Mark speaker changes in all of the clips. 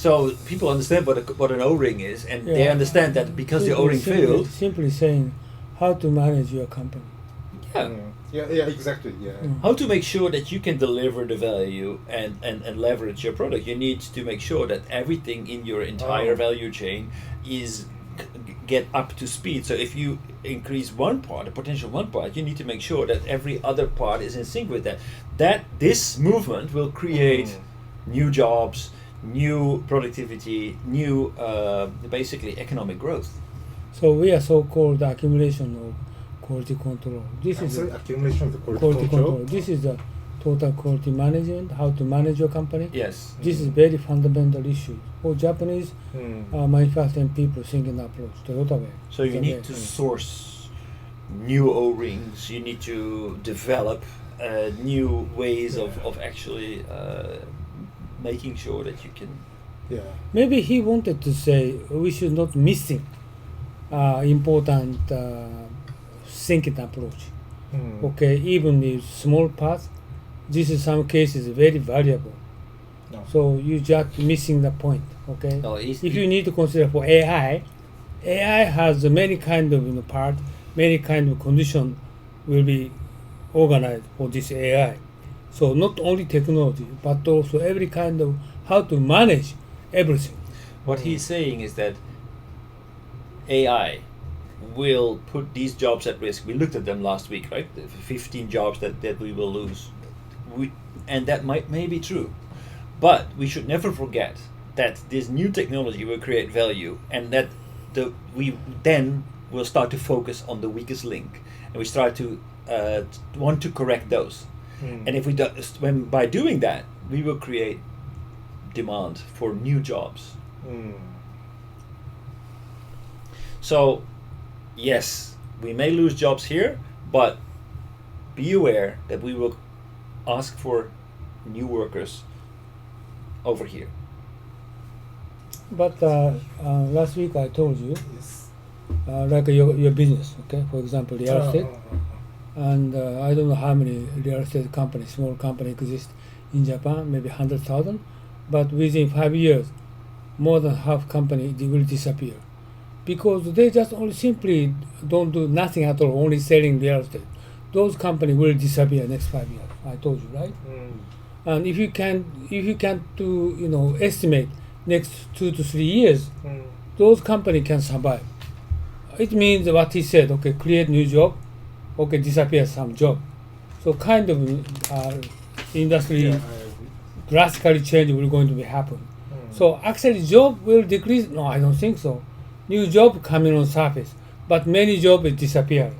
Speaker 1: So people understand what an O-ring is, and they understand that because the O-ring failed.
Speaker 2: Simply saying how to manage your company.
Speaker 1: Yeah.
Speaker 3: Yeah, exactly. Yeah.
Speaker 1: How to make sure that you can deliver the value and leverage your product. You need to make sure that everything in your entire value chain is get up to speed. So if you increase one part, a potential one part, you need to make sure that every other part is in sync with that. That this movement will create new jobs, new productivity, new basically economic growth.
Speaker 2: So we are so-called accumulation of quality control. This is
Speaker 3: accumulation of the quality control.
Speaker 2: This is the total quality management, how to manage your company.
Speaker 1: Yes.
Speaker 2: This is very fundamental issue for Japanese manufacturing people thinking approach. Toyota way.
Speaker 1: So you need to source new O-rings. You need to develop new ways of actually making sure that you can.
Speaker 3: Yeah.
Speaker 2: Maybe he wanted to say we should not missing important thinking approach. Okay, even if small parts, this is some cases very valuable.
Speaker 3: No.
Speaker 2: So you just missing the point. Okay.
Speaker 1: No,
Speaker 2: if you need to consider for AI has many kind of part, many kind of condition will be organized for this AI. So not only technology, but also every kind of how to manage everything.
Speaker 1: What he's saying is that AI will put these jobs at risk. We looked at them last week, right? The 15 jobs that we will lose. And that may be true. But we should never forget that this new technology will create value, and that we then will start to focus on the weakest link, and we start to want to correct those. And if we do, by doing that, we will create demand for new jobs. So, yes, we may lose jobs here, but be aware that we will ask for new workers over here.
Speaker 2: But last week I told you,
Speaker 3: Yes.
Speaker 2: like your business, okay, for example, real estate. And I don't know how many real estate companies, small company exist in Japan, maybe 100,000. But within 5 years, more than half company they will disappear. Because they just only simply don't do nothing at all, only selling real estate. Those companies will disappear next 5 years. I told you, right? And if you can do estimate next 2 to 3 years, those companies can survive. It means what he said. Okay, create new job. Okay, disappear some job. So kind of industry drastically change will going to be happen. So actually job will decrease? No, I don't think so. New job coming on surface, but many job will disappear.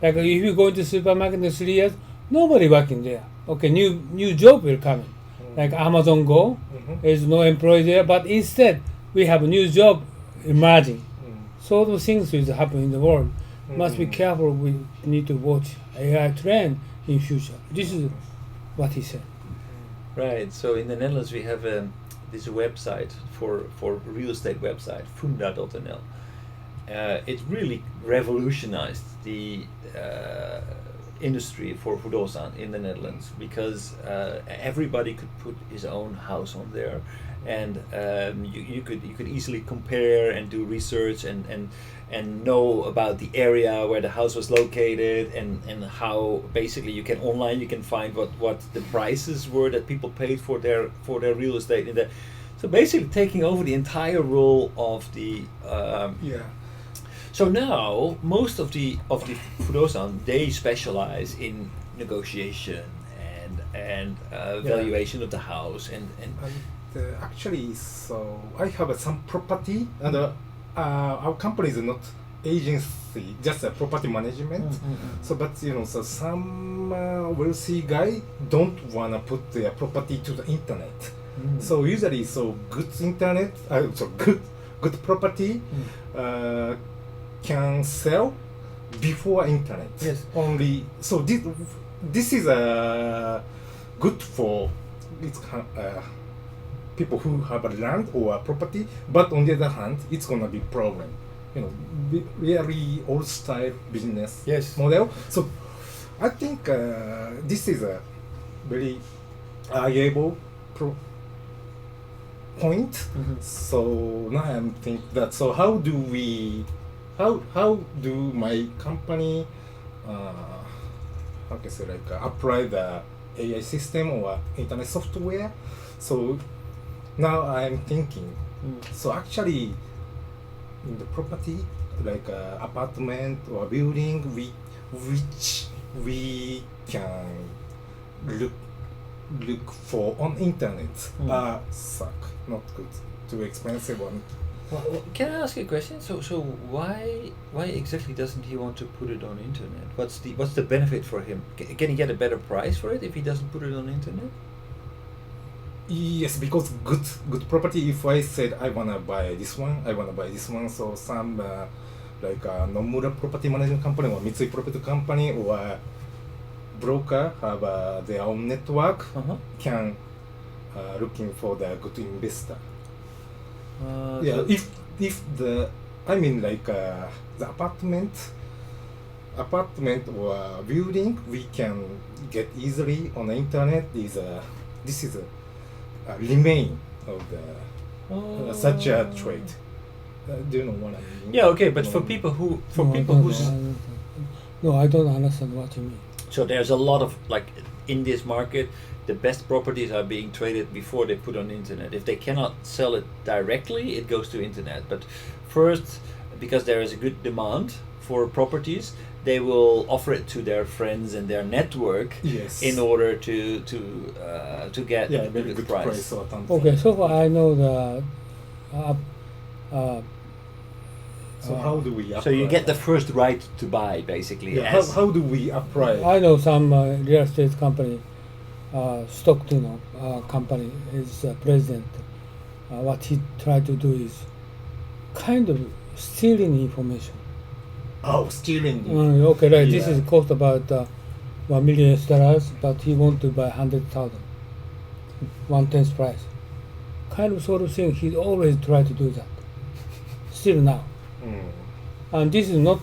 Speaker 2: Like if you go into supermarket in 3 years, nobody working there. Okay, new job will come in. Like Amazon Go, there's no employee there, but instead we have a new job emerging. So those things will happen in the world. Must be careful. We need to watch AI trend in future. This is what he said.
Speaker 1: Right. So in the Netherlands we have this website for real estate website, funda.nl. It really revolutionized the industry for Fudosan in the Netherlands, because everybody could put his own house on there, and you could easily compare and do research and know about the area where the house was located, and how basically you can find what the prices were that people paid for their real estate in there. So basically taking over the entire role of the So now most of the Fudosan, they specialize in negotiation and valuation of the house and
Speaker 3: actually, so I have some property, and our company is not agency, just a property management. So, but so some wealthy guy don't wanna put their property to the internet. So usually, so good internet, so good property can sell before internet.
Speaker 1: Yes.
Speaker 3: Only so this is good for people who have a land or a property, but on the other hand, it's gonna be problem. Really old style business model. So I think this is a very valuable point. So now I'm thinking that. So how do my company, how can I say, like apply the AI system or internet software? So now I'm thinking. So actually, in the property, like apartment or building, which we can look for on internet suck, not good, too expensive one.
Speaker 1: Well, can I ask you a question? So why exactly doesn't he want to put it on internet? What's the benefit for him? Can he get a better price for it if he doesn't put it on internet?
Speaker 3: Yes, because good property. If I said I wanna buy this one, so some like Nomura property management company or Mitsui property company or broker have their own network can looking for the good investor. Yeah, if the I mean like the apartment or building we can get easily on the internet is this is a remain of the such a trade. Do you know what I mean?
Speaker 1: Yeah, okay, but for people who's
Speaker 2: no, I don't understand what you mean.
Speaker 1: so there's a lot of like in this market, the best properties are being traded before they put on the internet. If they cannot sell it directly, it goes to internet. But first, because there is a good demand for properties, they will offer it to their friends and their network in order to get a
Speaker 3: very
Speaker 1: good price.
Speaker 3: or something.
Speaker 2: Okay, so far I know the.
Speaker 3: So how do we apply?
Speaker 1: So you get the first right to buy, basically.
Speaker 3: Yeah, how do we apply?
Speaker 2: I know some real estate company, Stockton company is president. What he tried to do is kind of stealing information.
Speaker 3: Oh, stealing.
Speaker 2: Okay, right. This is cost about $1 million, but he want to buy 100,000, 1/10 price. Kind of sort of thing. He always try to do that. Still now. And this is not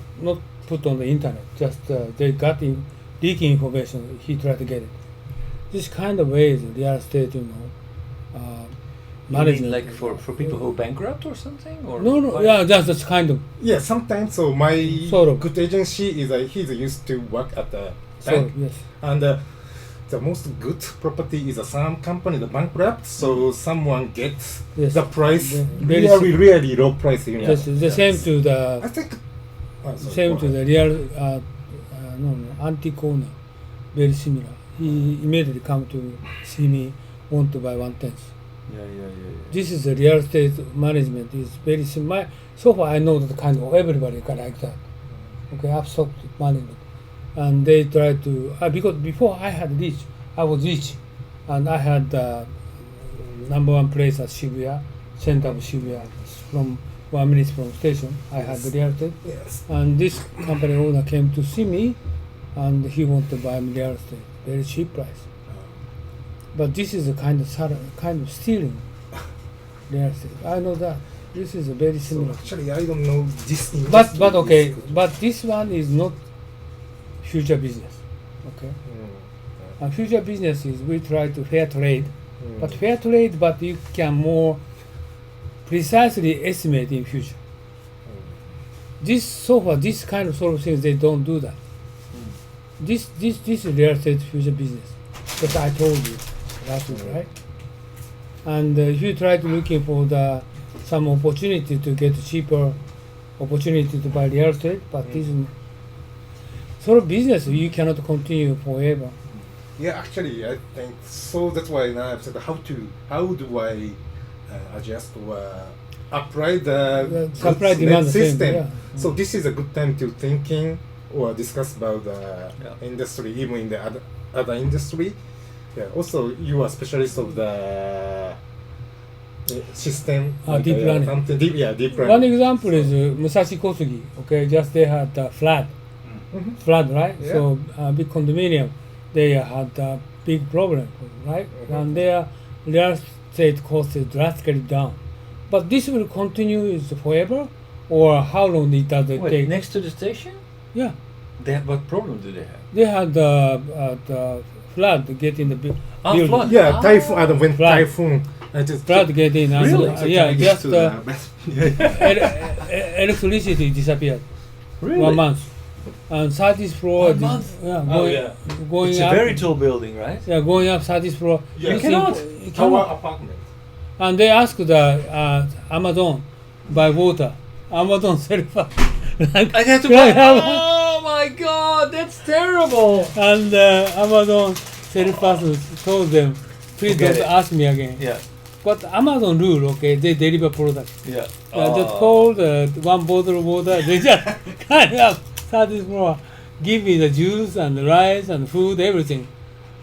Speaker 2: put on the internet. Just they got leaking information. He tried to get it. This kind of ways real estate,
Speaker 1: You
Speaker 2: management.
Speaker 1: mean like for people who bankrupt or something? Or
Speaker 2: No,
Speaker 1: why?
Speaker 2: yeah, that's kind of.
Speaker 3: Yeah, sometimes. So my
Speaker 2: Sort of.
Speaker 3: good agency is he's used to work at the
Speaker 2: So,
Speaker 3: bank,
Speaker 2: yes.
Speaker 3: and the most good property is some company the bankrupt. So someone gets
Speaker 2: Yes.
Speaker 3: the price
Speaker 2: Very
Speaker 3: really low price.
Speaker 2: Yes, the same to the.
Speaker 3: I think.
Speaker 2: Same to the real antique owner, very similar. He immediately come to see me, want to buy 1/10.
Speaker 1: Yeah.
Speaker 2: This is the real estate management is very similar. So far I know that kind of everybody can like that. Okay, abstract management, and they try to because before I was rich, and I had number one place at Shibuya, center of Shibuya, from 1 minute from station. I had the real estate.
Speaker 3: Yes.
Speaker 2: And this company owner came to see me, and he wanted to buy me real estate, very cheap price. But this is a kind of stealing real estate. I know that this is a very
Speaker 3: So
Speaker 2: similar.
Speaker 3: actually, I don't know this.
Speaker 2: But
Speaker 3: industry
Speaker 2: okay,
Speaker 3: is good.
Speaker 2: but this one is not future business. Okay, and future business is we try to fair trade, but you can more precisely estimate in future. This so far, this kind of sort of things they don't do that. This is real estate future business. That I told you last week, right? And if you try to looking for some opportunity to get cheaper opportunity to buy real estate, but this is sort of business you cannot continue forever.
Speaker 3: Yeah, actually, I think so. That's why now I've said how do I adjust or apply the
Speaker 2: supply
Speaker 3: goods
Speaker 2: demand
Speaker 3: net
Speaker 2: same,
Speaker 3: system.
Speaker 2: yeah.
Speaker 3: So this is a good time to thinking or discuss about the industry, even in the other industry. Yeah. Also, you are specialist of the system.
Speaker 2: Deep learning.
Speaker 3: Deep learning.
Speaker 2: One example is Musashi Kosugi. Okay, just they had flood, right?
Speaker 3: Yeah.
Speaker 2: So big condominium, they had a big problem, right? And their real estate cost is drastically down. But this will continue is forever, or how long it does it
Speaker 1: Wait,
Speaker 2: take?
Speaker 1: next to the station?
Speaker 2: Yeah,
Speaker 1: What problem do they have?
Speaker 2: they had the flood getting the building.
Speaker 1: Flood.
Speaker 3: Yeah, typhoon. When
Speaker 2: Flood.
Speaker 3: typhoon
Speaker 2: flood get in. And,
Speaker 1: Really?
Speaker 2: yeah, just
Speaker 3: Yes.
Speaker 2: electricity disappeared.
Speaker 1: Really?
Speaker 2: 1 month. And 30th floor.
Speaker 1: 1 month?
Speaker 2: Yeah,
Speaker 1: Oh,
Speaker 2: going,
Speaker 1: yeah.
Speaker 2: going
Speaker 1: It's
Speaker 2: up.
Speaker 1: a very tall building, right?
Speaker 2: Yeah, going up 30th floor.
Speaker 3: Yeah.
Speaker 1: You cannot.
Speaker 2: You
Speaker 3: Our
Speaker 2: cannot.
Speaker 3: apartment.
Speaker 2: And they asked the Amazon buy water. Amazon self.
Speaker 1: I had to buy. Oh my God, that's terrible.
Speaker 2: And Amazon salesperson told them, please
Speaker 1: Forget
Speaker 2: don't
Speaker 1: it.
Speaker 2: ask me again.
Speaker 1: Yeah,
Speaker 2: But Amazon rule, okay, they deliver product.
Speaker 1: yeah.
Speaker 2: Just call one bottle of water. They just kind of 30th floor, give me the juice and the rice and food, everything.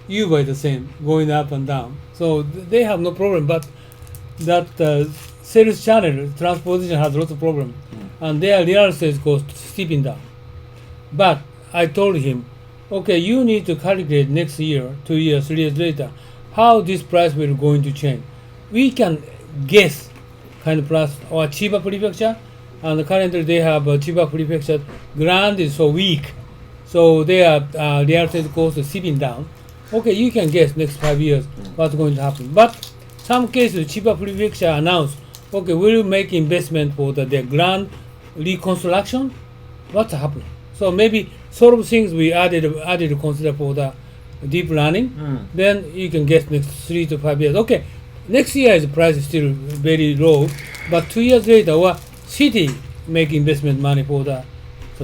Speaker 2: You buy the same, going up and down. So they have no problem. But that sales channel, transportation has lots of problem, and their real estate cost steeping down. But I told him, okay, you need to calculate next year, 2 years, 3 years later, how this price will going to change. We can guess kind of price or Chiba prefecture, and currently they have a Chiba prefecture ground is so weak, so their real estate cost is steeping down. Okay, you can guess next 5 years what's going to happen. But some cases Chiba prefecture announced, okay, we'll make investment for their grand reconstruction. What's happening? So maybe sort of things we added to consider for the deep learning. Then you can guess next 3 to 5 years. Okay, next year the price is still very low, but 2 years later, our city make investment money for the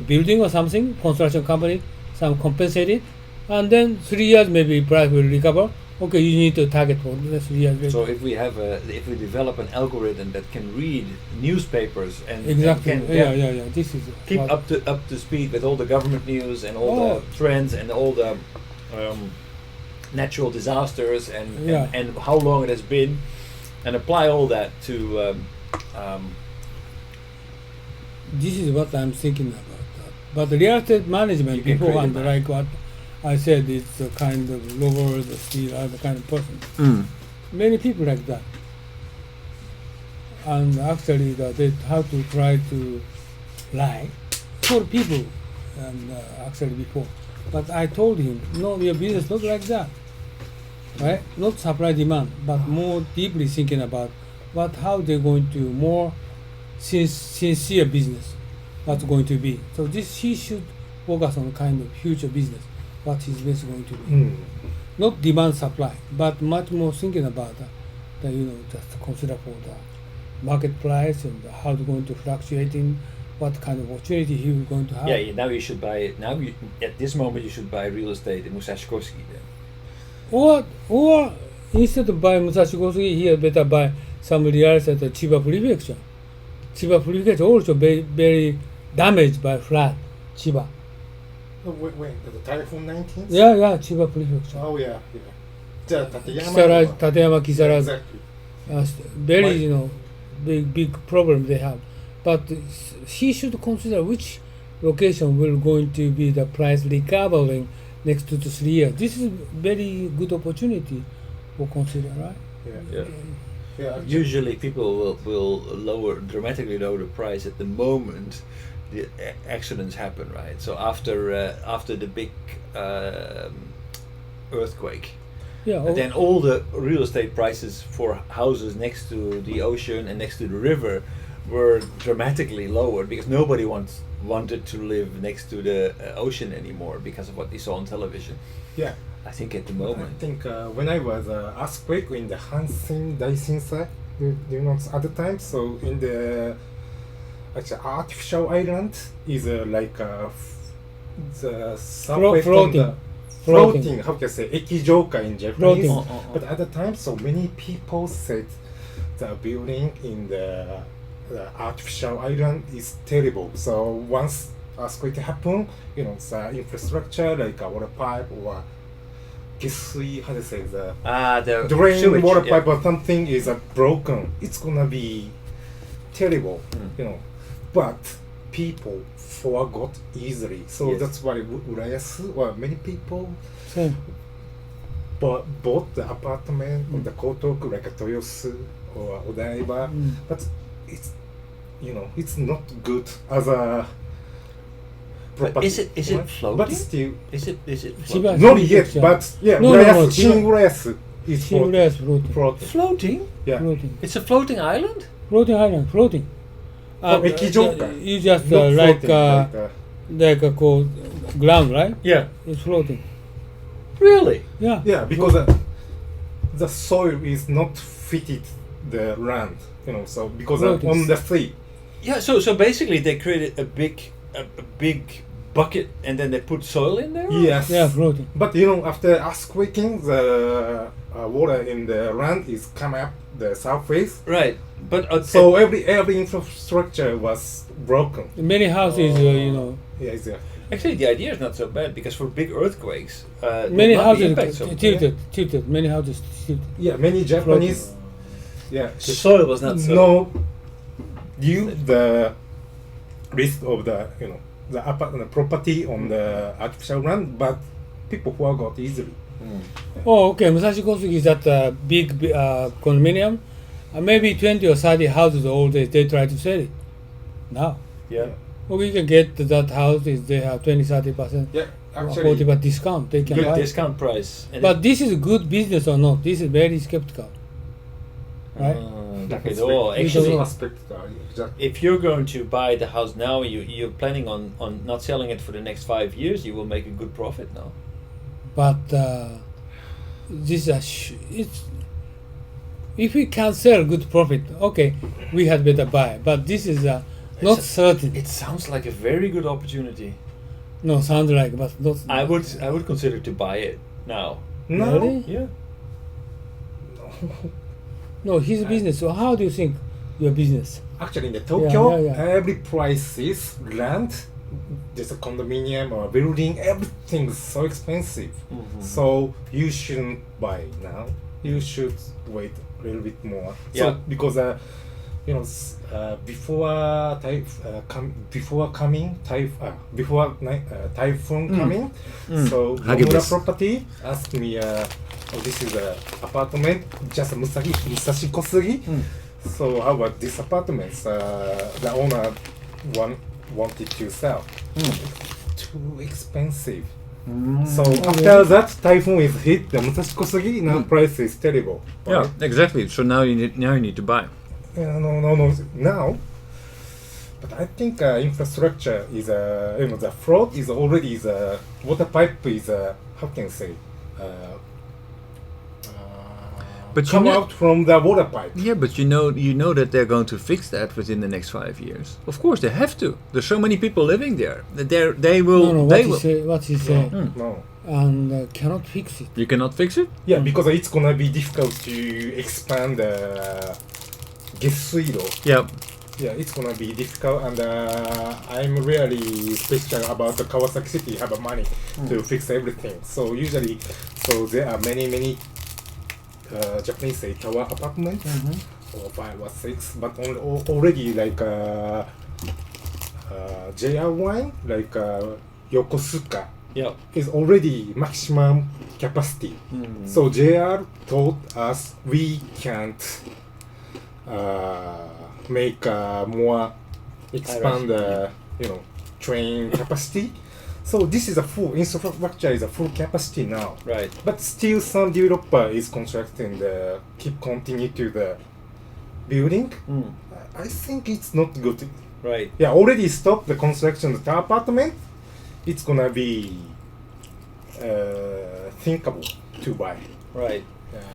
Speaker 2: building or something, construction company, some compensated, and then 3 years maybe price will recover. Okay, you need to target for the next 3 years later.
Speaker 1: So if we develop an algorithm that can read newspapers and
Speaker 2: Exactly.
Speaker 1: and can
Speaker 2: Yeah. This is
Speaker 1: keep
Speaker 2: what-
Speaker 1: up to speed with all the government news and all
Speaker 2: Oh.
Speaker 1: the trends and all the natural disasters and,
Speaker 2: Yeah.
Speaker 1: and how long it has been, and apply all that to
Speaker 2: This is what I'm thinking about. But the real estate
Speaker 1: You
Speaker 2: management
Speaker 1: can
Speaker 2: before
Speaker 1: create
Speaker 2: and
Speaker 1: a map.
Speaker 2: like what I said, it's a kind of lower the steel other kind of person. Many people like that. And actually they have to try to lie for people and actually before. But I told him, no, your business not like that. Right? Not supply demand, but more deeply thinking about how they're going to more sincere business, what's going to be. So this he should focus on kind of future business, what his business going to be. Not demand supply, but much more thinking about just consider for the market price and how it's going to fluctuating, what kind of opportunity he is going to have.
Speaker 1: yeah. Now you should buy. At this moment you should buy real estate in Musashi Kosugi. Then.
Speaker 2: Or instead of buying Musashi Kosugi, he had better buy some real estate at Chiba Prefecture. Chiba Prefecture also very damaged by flood. Chiba.
Speaker 3: Oh, wait, the typhoon 19?
Speaker 2: Yeah, Chiba Prefecture.
Speaker 3: Oh, yeah. じゃあ、立山
Speaker 2: Tateyama, Kisara,
Speaker 3: Exactly.
Speaker 2: very
Speaker 3: Why?
Speaker 2: big problem they have. But he should consider which location will going to be the price recovering next 2 to 3 years. This is very good opportunity for consider, right?
Speaker 3: Yeah.
Speaker 1: Usually people will dramatically lower the price at the moment the accidents happen, right? So after the big earthquake,
Speaker 2: Yeah.
Speaker 1: then all the real estate prices for houses next to the ocean and next to the river were dramatically lowered because nobody wanted to live next to the ocean anymore because of what they saw on television.
Speaker 3: Yeah.
Speaker 1: I think at the
Speaker 3: I
Speaker 1: moment.
Speaker 3: think when I was earthquake in the Hansen Daishinsai, do you know at the time? So in the actually artificial island is like the subway from the floating. How can I say ekijoka in Japanese?
Speaker 2: Floating.
Speaker 3: But at the time, so many people said the building in the artificial island is terrible. So once earthquake happen, the infrastructure like a water pipe or how to say the drain
Speaker 1: sewage,
Speaker 3: water
Speaker 1: yeah.
Speaker 3: pipe or something is broken. It's gonna be terrible, But people forgot easily. So
Speaker 1: Yes.
Speaker 3: that's why Urayasu or many people
Speaker 2: Same.
Speaker 3: bought the apartment on the Kotoku like a Toyosu or Odaiba. But it's not good as a
Speaker 1: But
Speaker 3: property.
Speaker 1: is it floating?
Speaker 3: But still,
Speaker 1: Is it
Speaker 2: Chiba
Speaker 1: floating?
Speaker 3: not yet.
Speaker 2: Prefecture.
Speaker 3: But yeah,
Speaker 2: No,
Speaker 3: Urayasu,
Speaker 2: Chiba-
Speaker 3: Shin Urayasu. It's
Speaker 2: Shimura is floating.
Speaker 3: floating.
Speaker 1: Floating?
Speaker 3: Yeah.
Speaker 2: Floating.
Speaker 1: It's a floating island?
Speaker 2: Floating island, floating.
Speaker 3: Ekijoka.
Speaker 2: You just
Speaker 3: Not
Speaker 2: like
Speaker 3: floating,
Speaker 2: like a called ground, right?
Speaker 1: Yeah.
Speaker 2: It's floating.
Speaker 1: Really?
Speaker 2: Yeah.
Speaker 3: yeah, because the soil is not fitted the land, so because
Speaker 2: Floating.
Speaker 3: on the sea.
Speaker 1: Yeah, so basically they created a big bucket and then they put soil in there?
Speaker 3: Yes.
Speaker 2: Yeah, floating.
Speaker 3: But after earthquaking, the water in the land is come up the surface.
Speaker 1: Right. But
Speaker 3: So every infrastructure was broken.
Speaker 2: Many houses,
Speaker 3: Yeah, it's
Speaker 1: actually the idea is not so bad because for big earthquakes,
Speaker 2: many
Speaker 1: not the
Speaker 2: houses
Speaker 1: impact so
Speaker 2: tilted. Many houses tilted.
Speaker 3: yeah. Many Japanese, yeah,
Speaker 1: The soil was not so
Speaker 3: no due the risk of the the property on the artificial land, but people forgot easily.
Speaker 2: Oh, okay. Musashi Kosugi is that big condominium. Maybe 20 or 30 houses all they try to sell it. Now,
Speaker 1: Yeah.
Speaker 2: well, we can get that house if they have 20-30%,
Speaker 3: Yeah,
Speaker 2: or
Speaker 3: actually,
Speaker 2: 40% discount. They can
Speaker 1: Good
Speaker 2: buy.
Speaker 1: discount price. And
Speaker 2: But this is good business or not? This is very skeptical, right?
Speaker 1: Not at all.
Speaker 2: We don't
Speaker 1: Actually,
Speaker 2: know.
Speaker 3: aspect, exactly.
Speaker 1: if you're going to buy the house now, you're planning on not selling it for the next 5 years, you will make a good profit now.
Speaker 2: But this is it's if we can sell good profit, okay, we had better buy. But this is not
Speaker 1: It's-
Speaker 2: certain.
Speaker 1: It sounds like a very good opportunity.
Speaker 2: No, sounds like, but not.
Speaker 1: I would consider to buy it now.
Speaker 3: No,
Speaker 2: Really?
Speaker 1: Yeah.
Speaker 2: No, his business. So how do you think your business?
Speaker 3: actually in the Tokyo,
Speaker 2: yeah.
Speaker 3: every price is land. There's a condominium or a building. Everything's so expensive. So you shouldn't buy now. You should wait a little bit more.
Speaker 1: Yeah.
Speaker 3: So because before typhoon coming, so Nomura property asked me, this is a apartment, just Musashi Kosugi. So how about this apartment? The owner wanted to sell. Too expensive. So after that typhoon is hit, the Musashi Kosugi now price is terrible.
Speaker 1: Yeah, exactly. So now you need to buy.
Speaker 3: No. Now, but I think infrastructure is the float is already water pipe is how can I say
Speaker 1: But
Speaker 3: come out from the water pipe.
Speaker 1: Yeah, but you know that they're going to fix that within the next 5 years. Of course, they have to. There's so many people living there. They will.
Speaker 2: No,
Speaker 1: they
Speaker 2: what
Speaker 1: will.
Speaker 2: he say? What he say?
Speaker 3: No.
Speaker 2: And cannot fix it.
Speaker 1: You cannot fix it.
Speaker 3: Yeah, because it's gonna be difficult to expand the Gesuiro.
Speaker 1: Yeah.
Speaker 3: Yeah, it's gonna be difficult, and I'm really special about the Kawasaki City have money to fix everything. So usually, there are many Japanese say tower apartments or 5 or 6, but already like JR line like Yokosuka
Speaker 1: Yeah.
Speaker 3: is already maximum capacity. So JR told us we can't make more expand train capacity. So this is a full infrastructure is a full capacity now.
Speaker 1: Right.
Speaker 3: But still some developer is constructing the continue to the building. I think it's not good.
Speaker 1: Right.
Speaker 3: Yeah, already stopped the construction of the apartment. It's gonna be thinkable to buy.
Speaker 1: Right.